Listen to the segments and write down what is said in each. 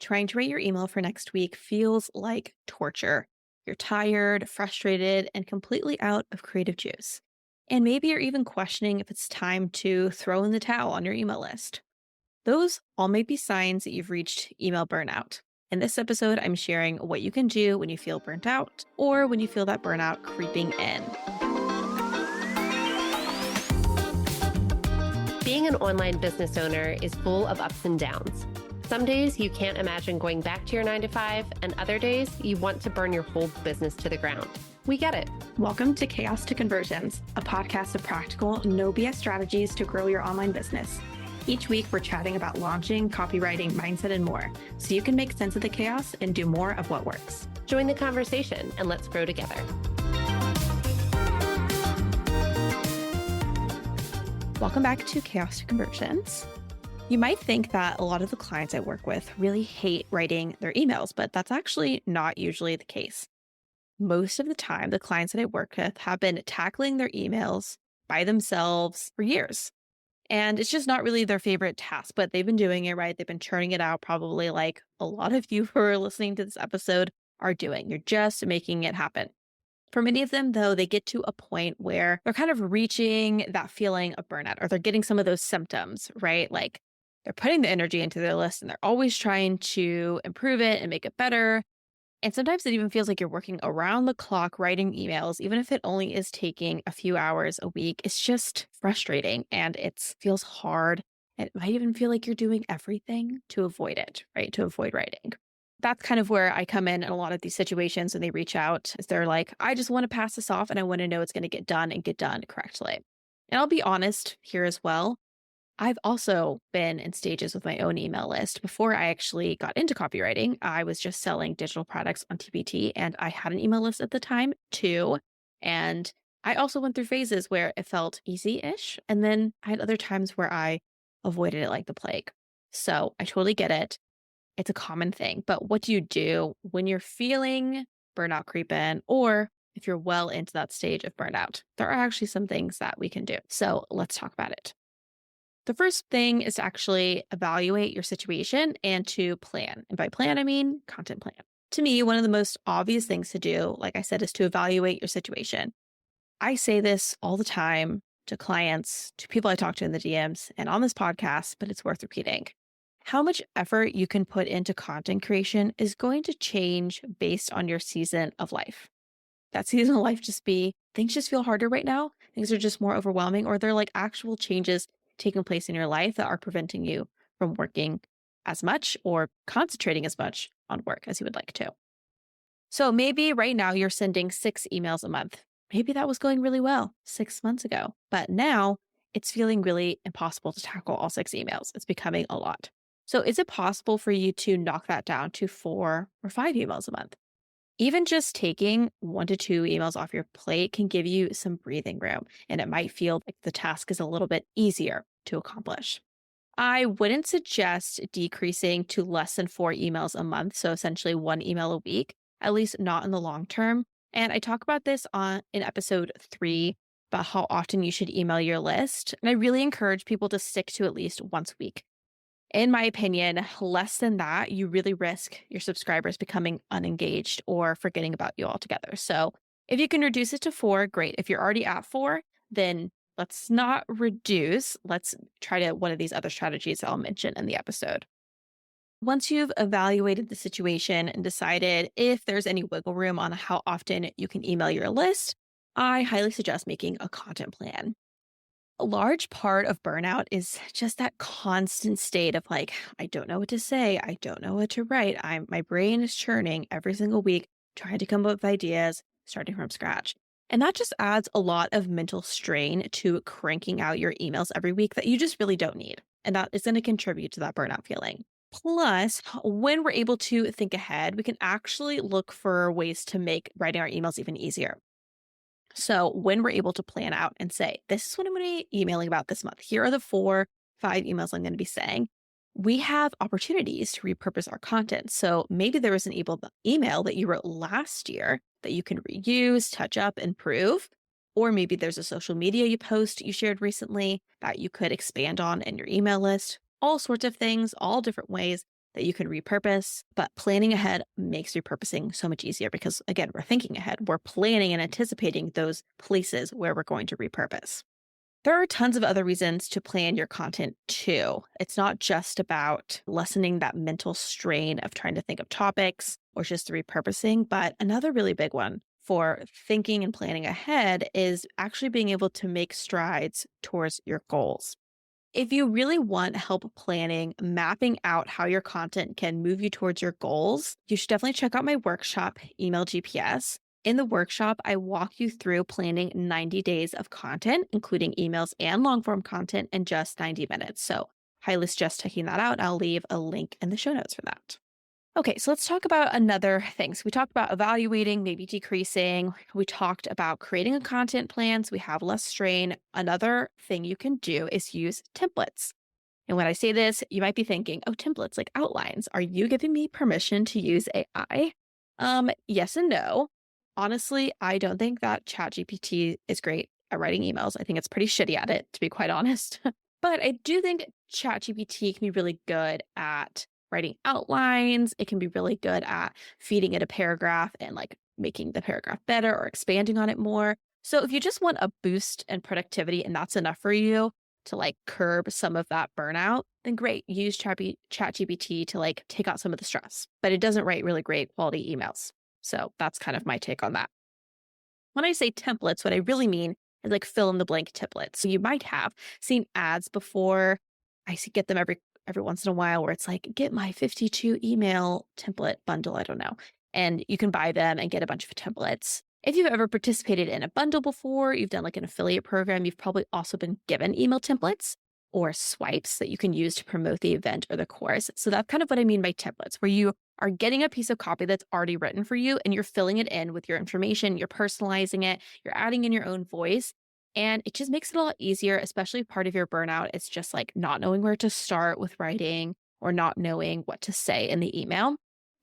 Trying to write your email for next week feels like torture. You're tired, frustrated, and completely out of creative juice. And maybe you're even questioning if it's time to throw in the towel on your email list. Those all may be signs that you've reached email burnout. In this episode, I'm sharing what you can do when you feel burnt out or when you feel that burnout creeping in. Being an online business owner is full of ups and downs. Some days you can't imagine going back to your 9 to 5, and other days you want to burn your whole business to the ground. We get it. Welcome to Chaos to Conversions, a podcast of practical, no BS strategies to grow your online business. Each week, we're chatting about launching, copywriting, mindset, and more, so you can make sense of the chaos and do more of what works. Join the conversation and let's grow together. Welcome back to Chaos to Conversions. You might think that a lot of the clients I work with really hate writing their emails, but that's actually not usually the case. Most of the time, the clients that I work with have been tackling their emails by themselves for years. And it's just not really their favorite task, but they've been doing it right. They've been churning it out, probably like a lot of you who are listening to this episode are doing. You're just making it happen. For many of them, though, they get to a point where they're kind of reaching that feeling of burnout, or they're getting some of those symptoms, right? Like they're putting the energy into their list and they're always trying to improve it and make it better. And sometimes it even feels like you're working around the clock writing emails, even if it only is taking a few hours a week. It's just frustrating and it feels hard. It might even feel like you're doing everything to avoid it, right? To avoid writing. That's kind of where I come in a lot of these situations when they reach out is they're like, I just want to pass this off and I want to know it's going to get done and get done correctly. And I'll be honest here as well. I've also been in stages with my own email list. Before I actually got into copywriting, I was just selling digital products on TPT and I had an email list at the time too. And I also went through phases where it felt easy-ish. And then I had other times where I avoided it like the plague. So I totally get it. It's a common thing. But what do you do when you're feeling burnout creep in, or if you're well into that stage of burnout? There are actually some things that we can do. So let's talk about it. The first thing is to actually evaluate your situation and to plan. And by plan, I mean content plan. To me, one of the most obvious things to do, like I said, is to evaluate your situation. I say this all the time to clients, to people I talk to in the DMs, and on this podcast, but it's worth repeating. How much effort you can put into content creation is going to change based on your season of life. That season of life just be things just feel harder right now. Things are just more overwhelming, or they're like actual changes taking place in your life that are preventing you from working as much or concentrating as much on work as you would like to. So maybe right now you're sending 6 emails a month. Maybe that was going really well 6 months ago, but now it's feeling really impossible to tackle all 6 emails. It's becoming a lot. So is it possible for you to knock that down to 4 or 5 emails a month? Even just taking 1 to 2 emails off your plate can give you some breathing room, and it might feel like the task is a little bit easier to accomplish. I wouldn't suggest decreasing to less than 4 emails a month, so essentially 1 email a week, at least not in the long term. And I talk about this in episode 3 about how often you should email your list. And I really encourage people to stick to at least once a week. In my opinion, less than that, you really risk your subscribers becoming unengaged or forgetting about you altogether. So if you can reduce it to 4, great. If you're already at 4, then let's not reduce. Let's try to one of these other strategies that I'll mention in the episode. Once you've evaluated the situation and decided if there's any wiggle room on how often you can email your list, I highly suggest making a content plan. A large part of burnout is just that constant state of like, I don't know what to say. I don't know what to write. My brain is churning every single week, trying to come up with ideas, starting from scratch. And that just adds a lot of mental strain to cranking out your emails every week that you just really don't need. And that is going to contribute to that burnout feeling. Plus, when we're able to think ahead, we can actually look for ways to make writing our emails even easier. So when we're able to plan out and say, this is what I'm going to be emailing about this month. Here are the 4, 5 emails I'm going to be saying. We have opportunities to repurpose our content. So maybe there was an email that you wrote last year that you can reuse, touch up, improve. Or maybe there's a social media you shared recently that you could expand on in your email list. All sorts of things, all different ways that you can repurpose, but planning ahead makes repurposing so much easier because, again, we're thinking ahead. We're planning and anticipating those places where we're going to repurpose. There are tons of other reasons to plan your content too. It's not just about lessening that mental strain of trying to think of topics or just the repurposing, but another really big one for thinking and planning ahead is actually being able to make strides towards your goals. If you really want help planning, mapping out how your content can move you towards your goals, you should definitely check out my workshop, Email GPS. In the workshop, I walk you through planning 90 days of content, including emails and long form content in just 90 minutes. So, highly suggest checking that out. I'll leave a link in the show notes for that. Okay, so let's talk about another thing. So we talked about evaluating, maybe decreasing. We talked about creating a content plan so we have less strain. Another thing you can do is use templates. And when I say this, you might be thinking, oh, templates like outlines. Are you giving me permission to use AI? Yes and no. Honestly, I don't think that ChatGPT is great at writing emails. I think it's pretty shitty at it, to be quite honest. But I do think ChatGPT can be really good at writing outlines. It can be really good at feeding it a paragraph and like making the paragraph better or expanding on it more. So if you just want a boost in productivity and that's enough for you to like curb some of that burnout, then great. Use ChatGPT to like take out some of the stress. But it doesn't write really great quality emails. So that's kind of my take on that. When I say templates, what I really mean is like fill in the blank templates. So you might have seen ads before. Get them every once in a while where it's like, get my 52 email template bundle. I don't know. And you can buy them and get a bunch of templates. If you've ever participated in a bundle before, you've done like an affiliate program, you've probably also been given email templates or swipes that you can use to promote the event or the course. So that's kind of what I mean by templates, where you are getting a piece of copy that's already written for you and you're filling it in with your information, you're personalizing it, you're adding in your own voice. And it just makes it a lot easier, especially if part of your burnout. It's just like not knowing where to start with writing or not knowing what to say in the email.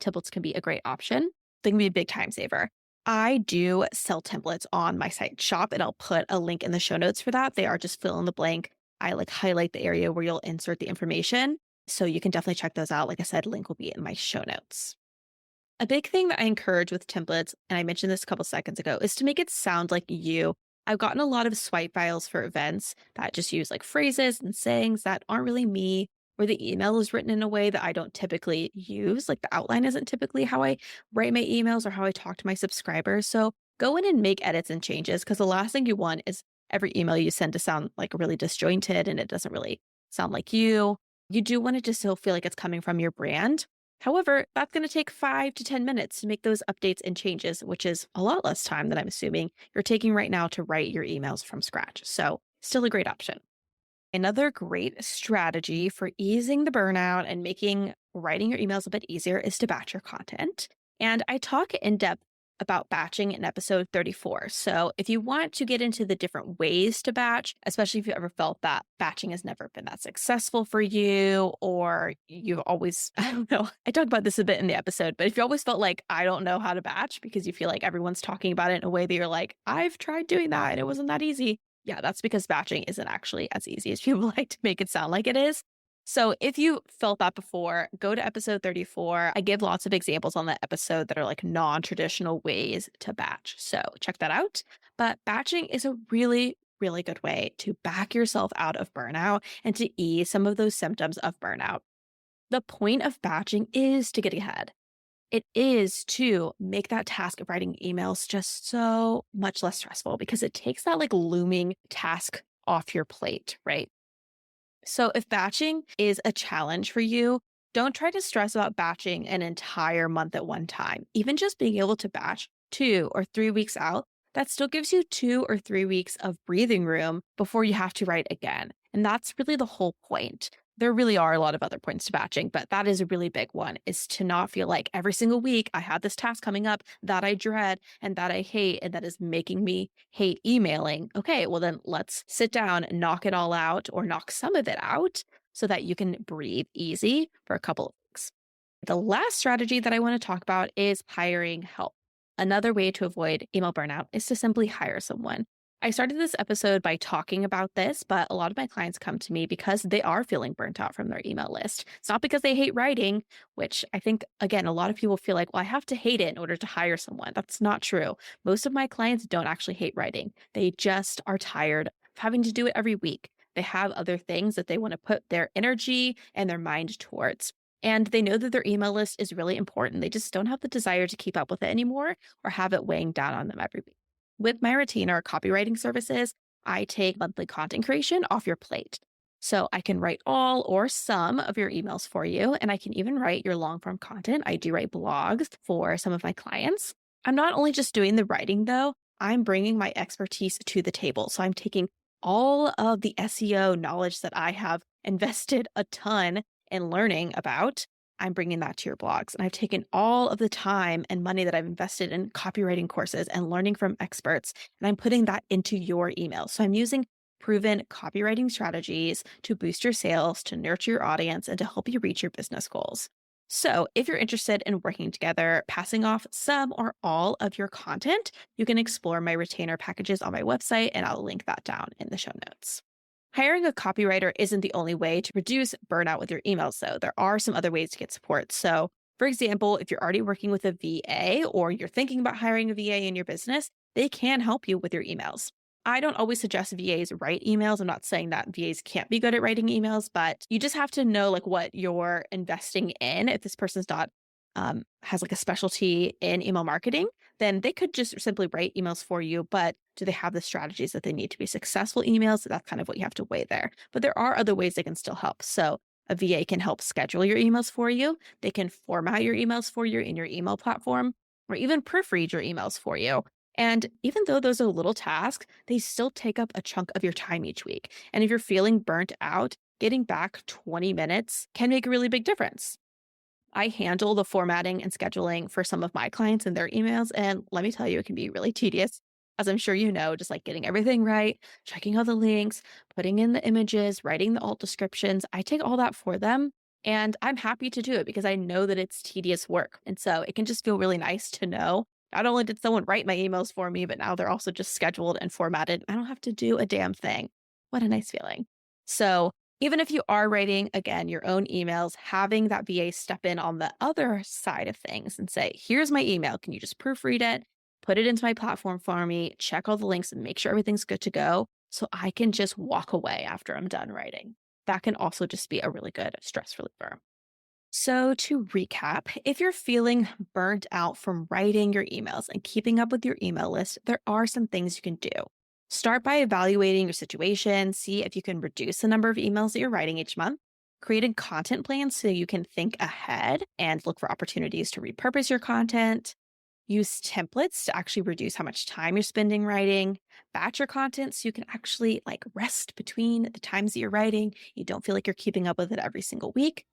Templates can be a great option. They can be a big time saver. I do sell templates on my site shop, and I'll put a link in the show notes for that. They are just fill in the blank. I like highlight the area where you'll insert the information. So you can definitely check those out. Like I said, link will be in my show notes. A big thing that I encourage with templates, and I mentioned this a couple seconds ago, is to make it sound like you. I've gotten a lot of swipe files for events that just use like phrases and sayings that aren't really me, or the email is written in a way that I don't typically use. Like the outline isn't typically how I write my emails or how I talk to my subscribers. So go in and make edits and changes because the last thing you want is every email you send to sound like really disjointed and it doesn't really sound like you. You do want it to still feel like it's coming from your brand. However, that's going to take 5 to 10 minutes to make those updates and changes, which is a lot less time than I'm assuming you're taking right now to write your emails from scratch. So, still a great option. Another great strategy for easing the burnout and making writing your emails a bit easier is to batch your content. And I talk in depth about batching in episode 34. So if you want to get into the different ways to batch, especially if you ever felt that batching has never been that successful for you, or you've always, I don't know, I talked about this a bit in the episode, but if you always felt like, I don't know how to batch because you feel like everyone's talking about it in a way that you're like, I've tried doing that and it wasn't that easy. Yeah, that's because batching isn't actually as easy as people like to make it sound like it is. So if you felt that before, go to episode 34. I give lots of examples on that episode that are like non-traditional ways to batch. So check that out. But batching is a really, really good way to back yourself out of burnout and to ease some of those symptoms of burnout. The point of batching is to get ahead. It is to make that task of writing emails just so much less stressful because it takes that like looming task off your plate, right? So if batching is a challenge for you, don't try to stress about batching an entire month at one time. Even just being able to batch 2 or 3 weeks out, that still gives you 2 or 3 weeks of breathing room before you have to write again. And that's really the whole point. There really are a lot of other points to batching, but that is a really big one, is to not feel like every single week I have this task coming up that I dread and that I hate and that is making me hate emailing. Okay, well then let's sit down and knock it all out or knock some of it out so that you can breathe easy for a couple of weeks. The last strategy that I want to talk about is hiring help. Another way to avoid email burnout is to simply hire someone. I started this episode by talking about this, but a lot of my clients come to me because they are feeling burnt out from their email list. It's not because they hate writing, which I think, again, a lot of people feel like, well, I have to hate it in order to hire someone. That's not true. Most of my clients don't actually hate writing, they just are tired of having to do it every week. They have other things that they want to put their energy and their mind towards. And they know that their email list is really important. They just don't have the desire to keep up with it anymore or have it weighing down on them every week. With my retainer copywriting services, I take monthly content creation off your plate. So I can write all or some of your emails for you, and I can even write your long form content. I do write blogs for some of my clients. I'm not only just doing the writing, though, I'm bringing my expertise to the table. So I'm taking all of the SEO knowledge that I have invested a ton in learning about. I'm bringing that to your blogs. And I've taken all of the time and money that I've invested in copywriting courses and learning from experts, and I'm putting that into your email. So I'm using proven copywriting strategies to boost your sales, to nurture your audience, and to help you reach your business goals. So if you're interested in working together, passing off some or all of your content, you can explore my retainer packages on my website, and I'll link that down in the show notes. Hiring a copywriter isn't the only way to reduce burnout with your emails, though. There are some other ways to get support. So, for example, if you're already working with a VA or you're thinking about hiring a VA in your business, they can help you with your emails. I don't always suggest VAs write emails. I'm not saying that VAs can't be good at writing emails, but you just have to know like what you're investing in. If this person's not has like a specialty in email marketing, then they could just simply write emails for you. But do they have the strategies that they need to be successful emails? That's kind of what you have to weigh there. But there are other ways they can still help. So a VA can help schedule your emails for you. They can format your emails for you in your email platform, or even proofread your emails for you. And even though those are little tasks, they still take up a chunk of your time each week. And if you're feeling burnt out, getting back 20 minutes can make a really big difference. I handle the formatting and scheduling for some of my clients and their emails. And let me tell you, it can be really tedious. As I'm sure you know, just like getting everything right, checking all the links, putting in the images, writing the alt descriptions. I take all that for them. And I'm happy to do it because I know that it's tedious work. And so it can just feel really nice to know not only did someone write my emails for me, but now they're also just scheduled and formatted. I don't have to do a damn thing. What a nice feeling. So even if you are writing, again, your own emails, having that VA step in on the other side of things and say, here's my email. Can you just proofread it, put it into my platform for me, check all the links and make sure everything's good to go so I can just walk away after I'm done writing. That can also just be a really good stress reliever. So to recap, if you're feeling burnt out from writing your emails and keeping up with your email list, there are some things you can do. Start by evaluating your situation, see if you can reduce the number of emails that you're writing each month. Create a content plan so you can think ahead and look for opportunities to repurpose your content. Use templates to actually reduce how much time you're spending writing. Batch your content so you can actually like rest between the times that you're writing. You don't feel like you're keeping up with it every single week.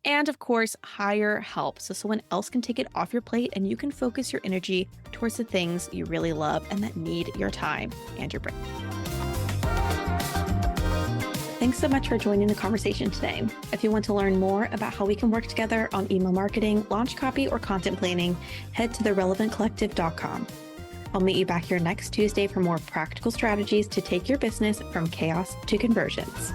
And of course, hire help so someone else can take it off your plate and you can focus your energy towards the things you really love and that need your time and your brain. Thanks so much for joining the conversation today. If you want to learn more about how we can work together on email marketing, launch copy, or content planning, head to therelevantcollective.com. I'll meet you back here next Tuesday for more practical strategies to take your business from chaos to conversions.